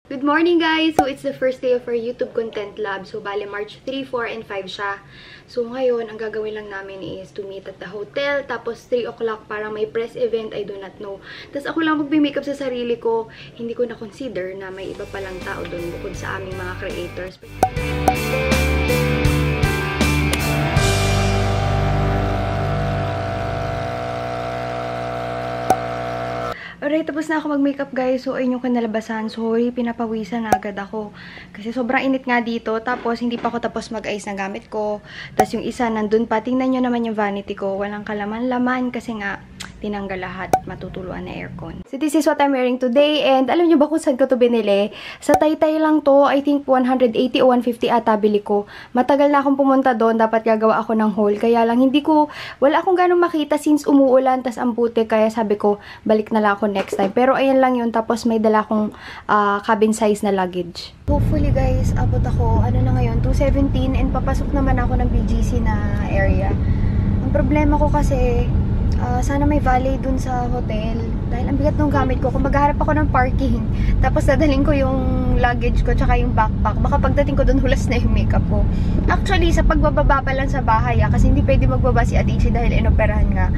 Good morning guys! So it's the first day of our YouTube Content Lab. So bale March 3, 4, and 5 siya. So ngayon, ang gagawin lang namin is to meet at the hotel. Tapos 3 o'clock para may press event, I do not know. Tapos ako lang magbe-makeup sa sarili ko. Hindi ko na-consider na may iba palang tao doon bukod sa aming mga creators. Alright, tapos na ako mag-makeup guys. So, ayun yung kanalabasan. Sorry, pinapawisan na agad ako. Kasi sobrang init nga dito. Tapos, hindi pa ako tapos mag-ayos ng gamit ko. Tapos, yung isa nandun pa. Tingnan nyo naman yung vanity ko. Walang kalaman-laman kasi nga, tinanggal lahat. Matutuluan na aircon. So, this is what I'm wearing today. And alam nyo ba kung saan ko to binili? Sa Taytay lang to. I think 180 o 150 ata bili ko. Matagal na akong pumunta doon. Dapat gagawa ako ng haul. Kaya lang, wala akong ganong makita since umuulan. Tas ang putik. Kaya sabi ko, balik na lang ako next time. Pero ayan lang yun. Tapos may dala akong cabin size na luggage. Hopefully guys, abot ako. Ano na ngayon? 2:17 and papasok naman ako ng BGC na area. Ang problema ko kasi, sana may valet dun sa hotel. Dahil ang bigat ng gamit ko. Kung maghaharap ako ng parking, tapos dadaling ko yung luggage ko tsaka yung backpack, baka pagdating ko dun hulas na yung makeup ko. Actually, sa pagbababa pa lang sa bahay, kasi hindi pwede magbaba si Adichie dahil inoperahan nga.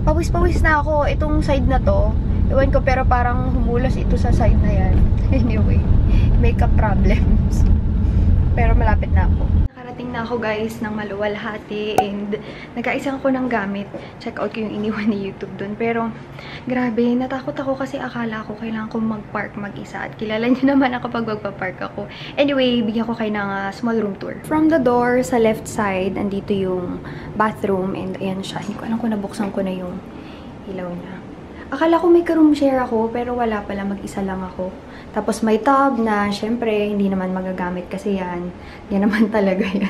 Pawis-pawis na ako. Itong side na to, ewan ko, pero parang humulas ito sa side na yan. Anyway, makeup problems. Pero malapit na ako. Nakarating na ako guys ng Maluwalhati and nag-aisang ako ng gamit. Check out ko yung iniwan ni YouTube dun. Pero grabe, natakot ako kasi akala ko kailangan kong mag-park mag-isa. At kilala niyo naman ako pag magpa-park ako. Anyway, bigyan ko kayo ng small room tour. From the door sa left side, andito yung bathroom and ayan siya. Hindi ko alam kung nabuksan ko na yung ilaw niya. Akala ko may ka-room share ako, pero wala pala, mag-isa lang ako. Tapos may tub na, syempre, hindi naman magagamit kasi yan. Yan naman talaga yan.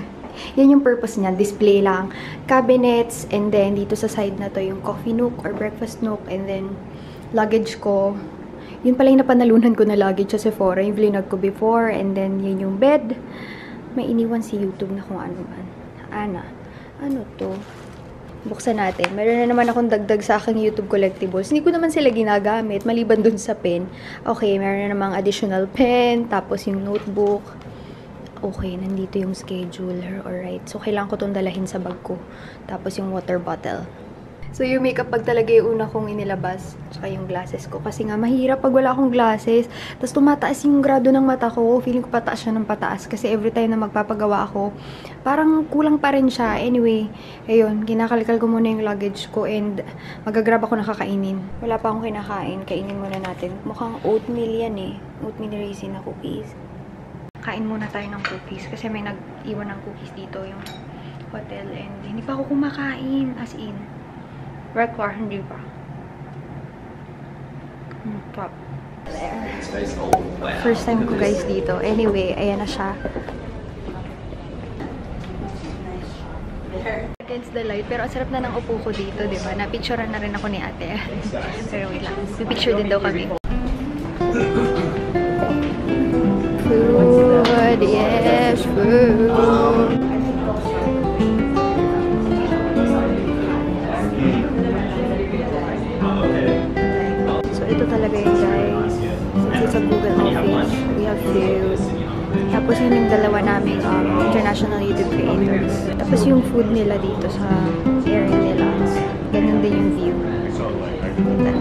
Yan yung purpose niya, display lang. Cabinets, and then dito sa side na to yung coffee nook or breakfast nook, and then luggage ko. Yun pala yung napanalunan ko na luggage sa Sephora, yung vlog ko before, and then yun yung bed. May iniwan si YouTube na kung ano man. Ano to? Buksan natin. Meron na naman akong dagdag sa aking YouTube collectibles. Hindi ko naman sila ginagamit, maliban dun sa pen. Okay, meron na namang additional pen, tapos yung notebook. Okay, nandito yung scheduler. Alright, so kailangan ko itong dalahin sa bag ko. Tapos yung water bottle. So yung makeup bag talaga yung una kong inilabas. Tsaka yung glasses ko. Kasi nga mahirap pag wala akong glasses. Tapos tumataas yung grado ng mata ko. Feeling ko pataas siya ng pataas. Kasi every time na magpapagawa ako, parang kulang pa rin siya. Anyway, ayun, kinakalikal ko muna yung luggage ko and magagrab ako na kakainin. Wala pa akong kinakain. Kainin muna natin. Mukhang oatmeal yan eh. Oatmeal raisin na cookies. Kain muna tayo ng cookies. Kasi may nag-iwan ng cookies dito yung hotel. And hindi pa ako kumakain. As in. Record, hindi pa. Top. First time ko guys dito. Anyway, ayan na siya. Against the light. Pero ang sarap na ng upo ko dito, di ba? Napicturean na rin ako ni ate. Pero wait lang. Pipicture din daw kami. Food, yes, food. Ito talaga yun guys. Since it's a Google Office, we have food. Tapos yun yung dalawa namin international YouTube creators. Tapos yung food nila dito sa area nila. Ganun din yung view.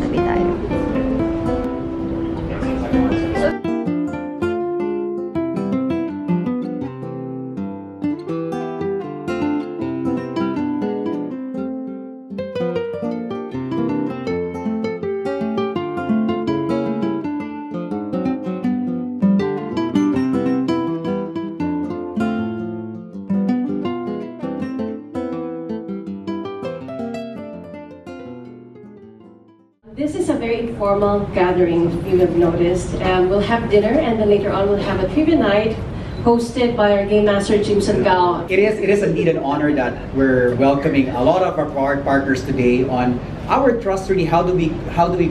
Tabi tayo. This is a very informal gathering, if you have noticed. We'll have dinner and then later on we'll have a trivia night hosted by our Game Master Jim Sangao. It is indeed an honor that we're welcoming a lot of our partners today on our trust. Really, how do we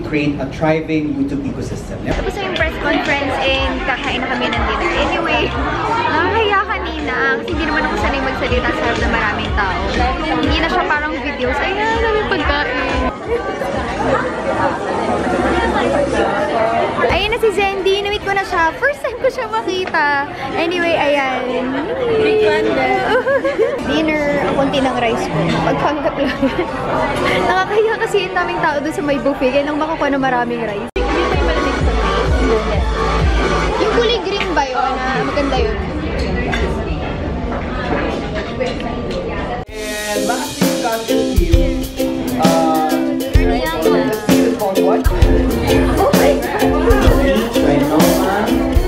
create a thriving YouTube ecosystem? Tapos na yung press conference and kakain na kami ng dinner. Anyway, nakakaya kanina kasi hindi naman ako sanay magsalita sa harap ng maraming tao. Hindi na siya parang videos. Ayan, dami pagkain. Ayun na si Zendy. Namit ko na siya. First time ko siya makita. Anyway, ayan. Dinner, ang konti ng rice ko. Pagpanggap lang. Nakakahiya kasi yung daming tao doon sa may buffet. Kaya nang makukuha na maraming rice. Yung kulay green ba yun? Maganda yun. And lastly, we've got this view. This view is called what? Oh my God!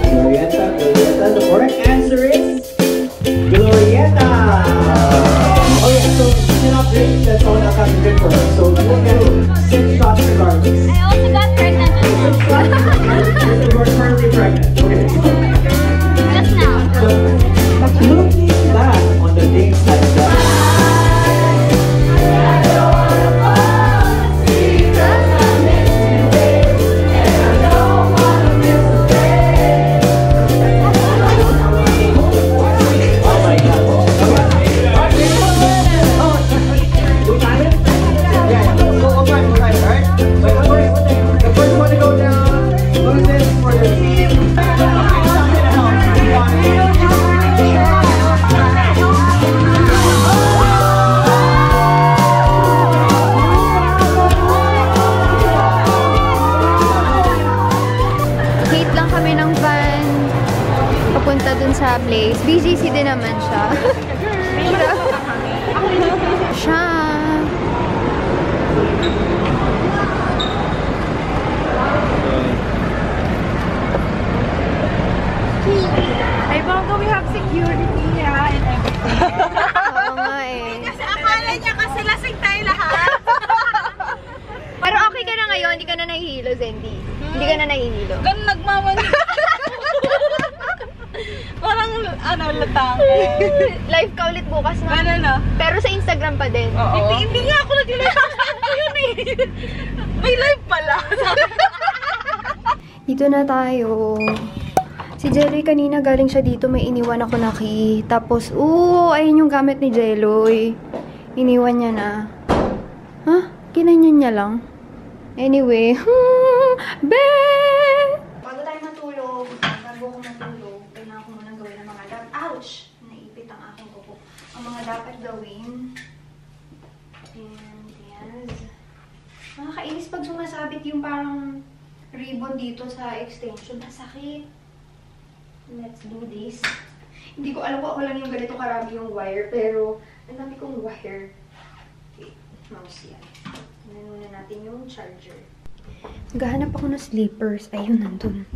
Glorieta, Glorieta. The correct answer is Glorieta. Oh yeah, so you cannot drink. That's all that can drink for her. So you will get 6 shots regardless. I also got pregnant. You're currently pregnant. Okay. Just now. But looking back on the days like that. Sa place. BGC din naman siya. Siya. Ay, baka we have security and everything. Oo nga eh. Kasi akala niya kasi lasing tayo lahat. Pero okay ka na ngayon, hindi ka na nahihilo, Zendy. Hindi ka na nahihilo. Ganun nagmamani. Parang, latang. Live ka ulit bukas na. Ano na? Pero sa Instagram pa din. Oo. Hindi nga ako nag-live. Yun eh. May live pala. Dito na tayo. Si Jelloy kanina galing siya dito, may iniwan ako na key. Tapos, ayun yung gamit ni Jelloy. Iniwan niya na. Kinanyan niya lang. Anyway, bago tayo matulog, bago ako matulog, kailangan ko munang gawin ang mga ouch! Naipit ang aking kuko. Ang mga dapat gawin. And, yes. Nakakainis pag sumasabit yung parang ribbon dito sa extension. Masakit. Let's do this. Hindi ko alam kung ako lang yung ganito karami yung wire, pero ang dami kong wire. Okay, mouse yan. Nanuna natin yung charger. Naghahanap ako ng slippers. Ayun, nandun.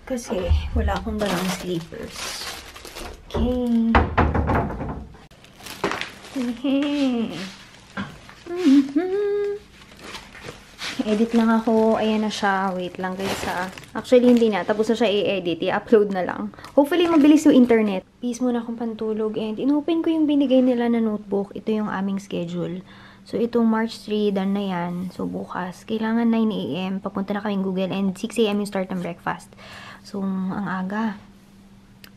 Kasi wala akong dalang slippers. Okay. Edit lang ako. Ayan na siya. Wait lang guys ha. Actually, hindi na. Tapos na siya i-edit. I-upload na lang. Hopefully, mabilis yung internet. Peace muna akong pantulog. And in-open ko yung binigay nila na notebook. Ito yung aming schedule. So, itong March 3, done na yan. So, bukas. Kailangan 9 AM. Papunta na kaming Google. And 6 AM yung start ng breakfast. So, ang aga.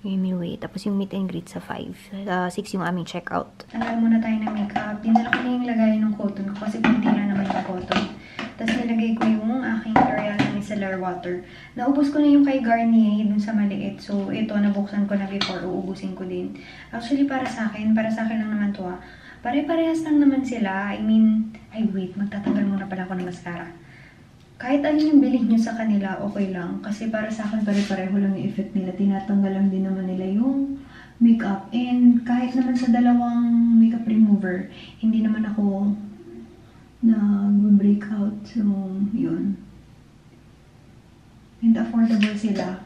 Anyway, tapos yung meet and greet sa 5. 6 yung aming checkout. Tanggal muna tayo ng makeup. Dinala ko na yung lagay ng cotton ko kasi kunti na naman yung cotton. Tapos nilagay ko yung aking L'Oreal na micellar water. Naubos ko na yung kay Garnier dun sa maliit. So, ito, nabuksan ko na before. Uubusin ko din. Actually, para sa akin lang naman to ha. Pare-parehas lang naman sila. I mean, wait, magtatanggal muna pala ako ng mascara. Kahit alin yung bilhin nyo sa kanila, okay lang. Kasi para sa akin, pare-pareho lang yung effect nila. Tinatanggal lang din naman nila yung makeup. And kahit naman sa dalawang makeup remover, hindi naman ako nag-breakout. So, yun. And affordable sila.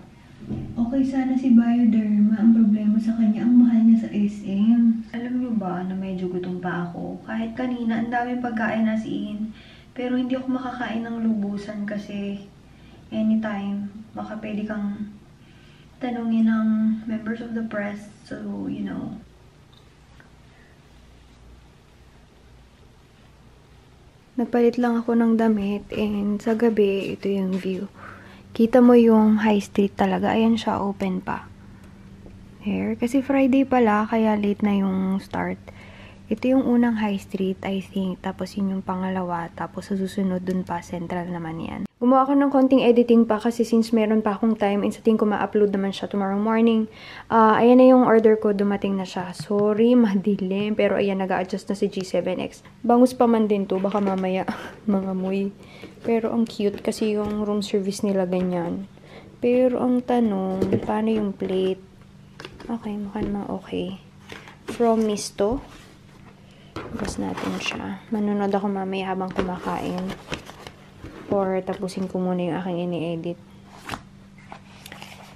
Okay sana si Bioderma. Ang problema sa kanya, ang mahal niya sa SM. Alam niyo ba na medyo gutom pa ako? Kahit kanina, ang daming pagkain as in. Pero hindi ako makakain ng lubusan kasi anytime, baka pwede kang tanungin ng members of the press. So, you know. Nagpalit lang ako ng damit and sa gabi, ito yung view. Kita mo yung high street talaga. Ayan siya, open pa. Here. Kasi Friday pala, kaya late na yung start. Ito yung unang high street, I think. Tapos yun yung pangalawa. Tapos sa susunod dun pa, central naman yan. Gumawa ako ng konting editing pa kasi since meron pa akong time and sa tingin ko ma-upload naman siya tomorrow morning. Ayan na yung order ko. Dumating na siya. Sorry, madilim. Pero ayan, nag-a-adjust na si G7X. Bangus pa man din to. Baka mamaya mga amoy. Pero ang cute kasi yung room service nila ganyan. Pero ang tanong, paano yung plate? Okay, mukhang mga okay. From Misto. Tapos natin siya. Manunod ako mamaya habang kumakain. Or tapusin ko muna yung aking ini-edit.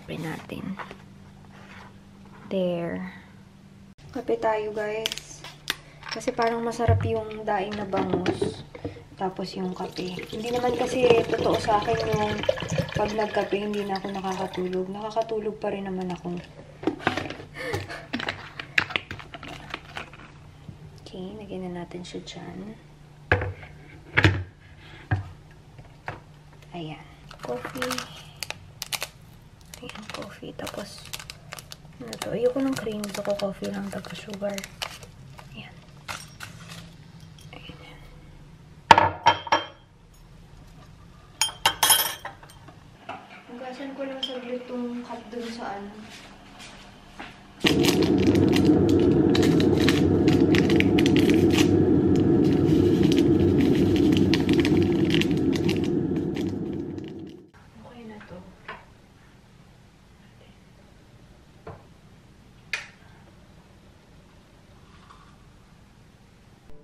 Open natin. There. Kape tayo, guys. Kasi parang masarap yung daing na bangus. Tapos yung kape. Hindi naman kasi totoo sa akin yung pag nagkape, hindi na ako nakakatulog. Nakakatulog pa rin naman ako. Okay, lagyan na natin siya dyan. Ayan. Coffee. Ayan, coffee. Tapos, ano to? Ayoko ng cream. Gusto ko coffee lang. Tapos sugar. Ayan. Ayan. Hugasan ko lang saglit itong cup dun sa ano.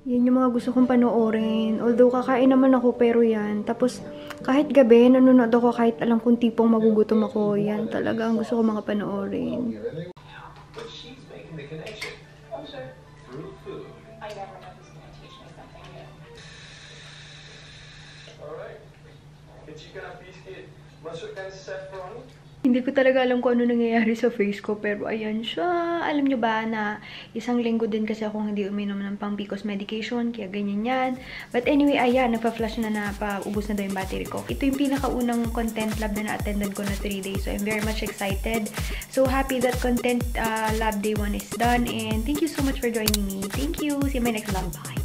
Yan yung mga gusto kong panoorin. Although, kakain naman ako, pero yan. Tapos, kahit gabi, nanonood ako kahit alam kong tipong magugutom ako. Yan talaga ang gusto ko mga panoorin. Hindi ko talaga alam kung ano nangyayari sa face ko, pero ayan siya. Alam nyo ba na isang linggo din kasi akong hindi uminom ng pang PCOS medication, kaya ganyan yan. But anyway, ayan, nagpa-flash na paubos na daw yung battery ko. Ito yung pinakaunang content lab na na-attendan ko na 3 days, so I'm very much excited. So happy that content lab day 1 is done, and thank you so much for joining me. Thank you! See you in my next vlog. Bye!